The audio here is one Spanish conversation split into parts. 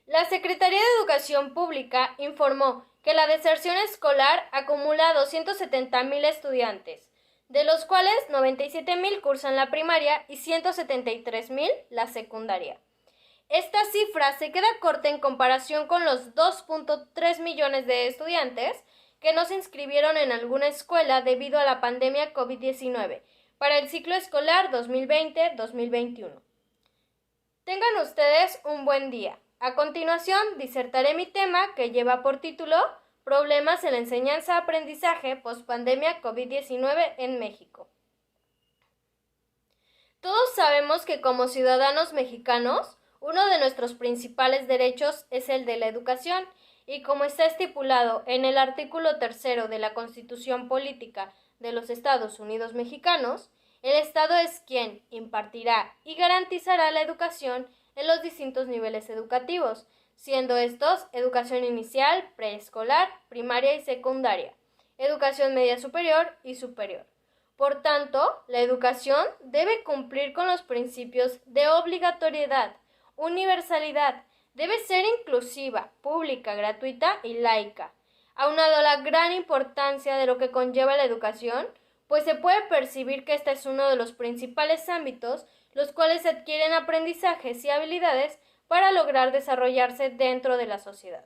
La Secretaría de Educación Pública informó que la deserción escolar acumula 270,000 estudiantes, de los cuales 97,000 cursan la primaria y 173,000 la secundaria. Esta cifra se queda corta en comparación con los 2.3 millones de estudiantes que no se inscribieron en alguna escuela debido a la pandemia COVID-19 para el ciclo escolar 2020-2021. Tengan ustedes un buen día. A continuación, disertaré mi tema que lleva por título Problemas en la enseñanza-aprendizaje post-pandemia COVID-19 en México. Todos sabemos que como ciudadanos mexicanos, uno de nuestros principales derechos es el de la educación, y como está estipulado en el artículo 3 de la Constitución Política de los Estados Unidos Mexicanos, el Estado es quien impartirá y garantizará la educación en los distintos niveles educativos, siendo estos educación inicial, preescolar, primaria y secundaria, educación media superior y superior. Por tanto, la educación debe cumplir con los principios de obligatoriedad, universalidad, debe ser inclusiva, pública, gratuita y laica. Aunado a la gran importancia de lo que conlleva la educación, pues se puede percibir que este es uno de los principales ámbitos los cuales se adquieren aprendizajes y habilidades para lograr desarrollarse dentro de la sociedad.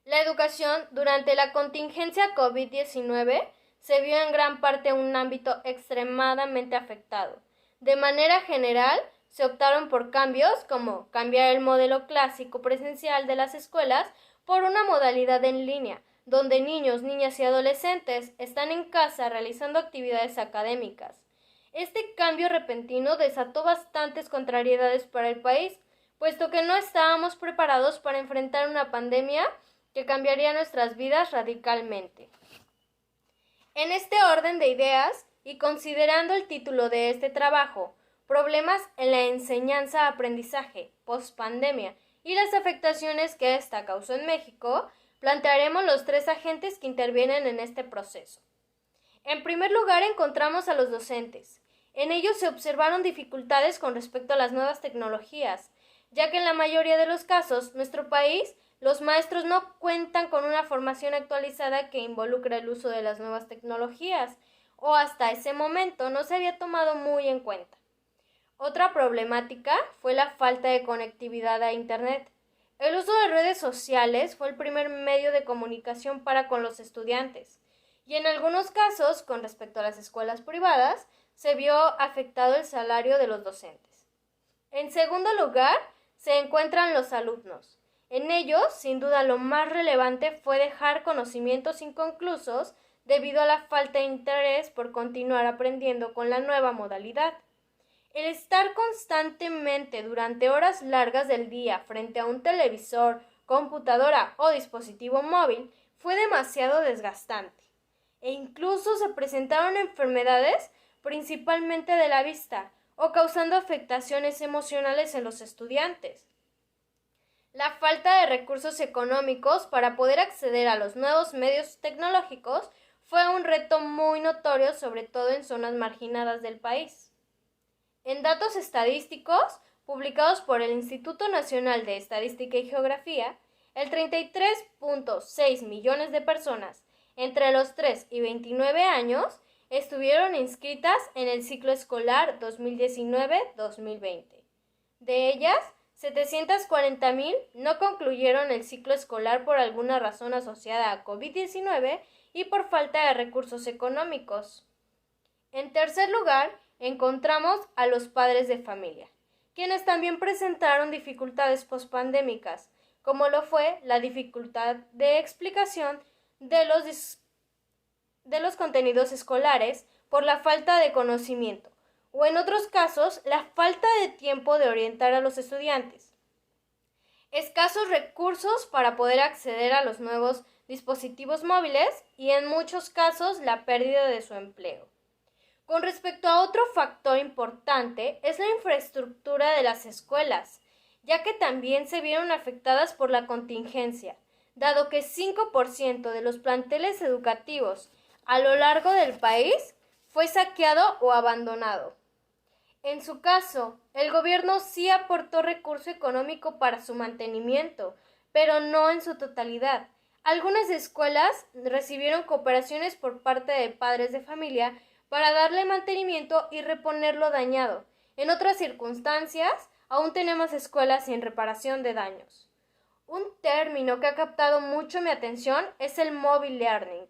La educación durante la contingencia COVID-19 se vio en gran parte un ámbito extremadamente afectado. De manera general, se optaron por cambios como cambiar el modelo clásico presencial de las escuelas por una modalidad en línea, donde niños, niñas y adolescentes están en casa realizando actividades académicas. Este cambio repentino desató bastantes contrariedades para el país, puesto que no estábamos preparados para enfrentar una pandemia que cambiaría nuestras vidas radicalmente. En este orden de ideas, y considerando el título de este trabajo, Problemas en la enseñanza-aprendizaje post-pandemia y las afectaciones que esta causó en México, plantearemos los tres agentes que intervienen en este proceso. En primer lugar, encontramos a los docentes. En ellos se observaron dificultades con respecto a las nuevas tecnologías, ya que en la mayoría de los casos, nuestro país, los maestros no cuentan con una formación actualizada que involucre el uso de las nuevas tecnologías, o hasta ese momento no se había tomado muy en cuenta. Otra problemática fue la falta de conectividad a Internet. El uso de redes sociales fue el primer medio de comunicación para con los estudiantes, y en algunos casos, con respecto a las escuelas privadas, se vio afectado el salario de los docentes. En segundo lugar, se encuentran los alumnos. En ellos, sin duda, lo más relevante fue dejar conocimientos inconclusos debido a la falta de interés por continuar aprendiendo con la nueva modalidad. El estar constantemente durante horas largas del día frente a un televisor, computadora o dispositivo móvil fue demasiado desgastante, e incluso se presentaron enfermedades principalmente de la vista o causando afectaciones emocionales en los estudiantes. La falta de recursos económicos para poder acceder a los nuevos medios tecnológicos fue un reto muy notorio, sobre todo en zonas marginadas del país. En datos estadísticos, publicados por el Instituto Nacional de Estadística y Geografía, el 33.6 millones de personas entre los 3 y 29 años estuvieron inscritas en el ciclo escolar 2019-2020. De ellas, 740,000 no concluyeron el ciclo escolar por alguna razón asociada a COVID-19 y por falta de recursos económicos. En tercer lugar, encontramos a los padres de familia, quienes también presentaron dificultades pospandémicas, como lo fue la dificultad de explicación de los contenidos escolares por la falta de conocimiento, o en otros casos, la falta de tiempo de orientar a los estudiantes. Escasos recursos para poder acceder a los nuevos dispositivos móviles y en muchos casos la pérdida de su empleo. Con respecto a otro factor importante es la infraestructura de las escuelas, ya que también se vieron afectadas por la contingencia, dado que 5% de los planteles educativos a lo largo del país fue saqueado o abandonado. En su caso, el gobierno sí aportó recurso económico para su mantenimiento, pero no en su totalidad. Algunas escuelas recibieron cooperaciones por parte de padres de familia para darle mantenimiento y reponer lo dañado. En otras circunstancias, aún tenemos escuelas sin reparación de daños. Un término que ha captado mucho mi atención es el mobile learning,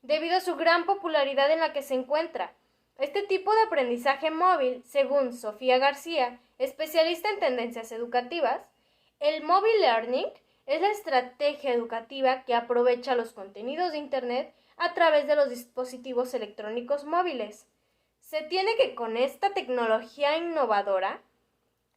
debido a su gran popularidad en la que se encuentra. Este tipo de aprendizaje móvil, según Sofía García, especialista en tendencias educativas, el mobile learning es la estrategia educativa que aprovecha los contenidos de Internet a través de los dispositivos electrónicos móviles. Se tiene que con esta tecnología innovadora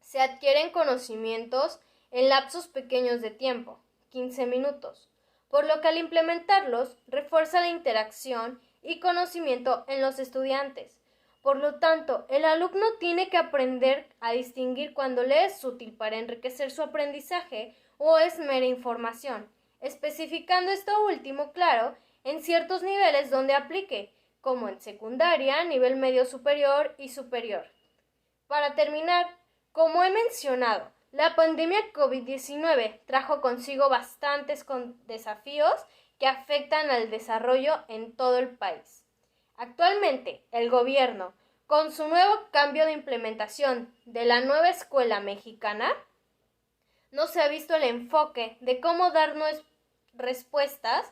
se adquieren conocimientos en lapsos pequeños de tiempo, 15 minutos, por lo que al implementarlos refuerza la interacción y conocimiento en los estudiantes. Por lo tanto, el alumno tiene que aprender a distinguir cuando le es útil para enriquecer su aprendizaje o es mera información, especificando esto último, claro, en ciertos niveles donde aplique, como en secundaria, nivel medio superior y superior. Para terminar, como he mencionado, la pandemia COVID-19 trajo consigo bastantes desafíos que afectan al desarrollo en todo el país. Actualmente, el gobierno, con su nuevo cambio de implementación de la nueva escuela mexicana, no se ha visto el enfoque de cómo darnos respuestas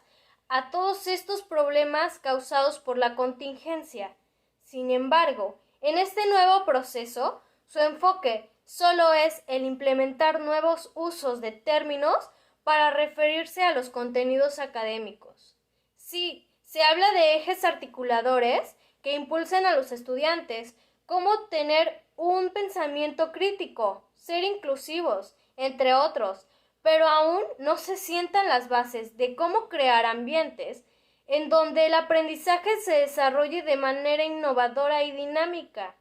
a todos estos problemas causados por la contingencia. Sin embargo, en este nuevo proceso, su enfoque solo es el implementar nuevos usos de términos para referirse a los contenidos académicos. Sí, se habla de ejes articuladores que impulsen a los estudiantes, como tener un pensamiento crítico, ser inclusivos, entre otros, pero aún no se sientan las bases de cómo crear ambientes en donde el aprendizaje se desarrolle de manera innovadora y dinámica.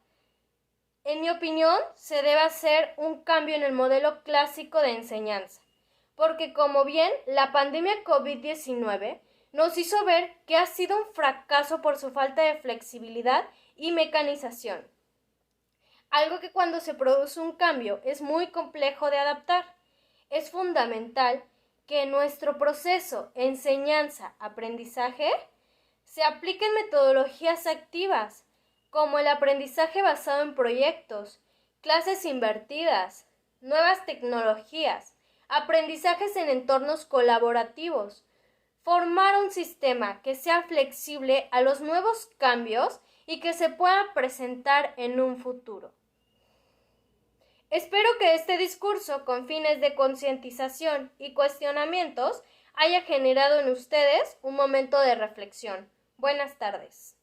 En mi opinión, se debe hacer un cambio en el modelo clásico de enseñanza, porque como bien la pandemia COVID-19 nos hizo ver que ha sido un fracaso por su falta de flexibilidad y mecanización. Algo que cuando se produce un cambio es muy complejo de adaptar. Es fundamental que en nuestro proceso enseñanza-aprendizaje se apliquen metodologías activas, como el aprendizaje basado en proyectos, clases invertidas, nuevas tecnologías, aprendizajes en entornos colaborativos, formar un sistema que sea flexible a los nuevos cambios y que se pueda presentar en un futuro. Espero que este discurso, con fines de concientización y cuestionamientos, haya generado en ustedes un momento de reflexión. Buenas tardes.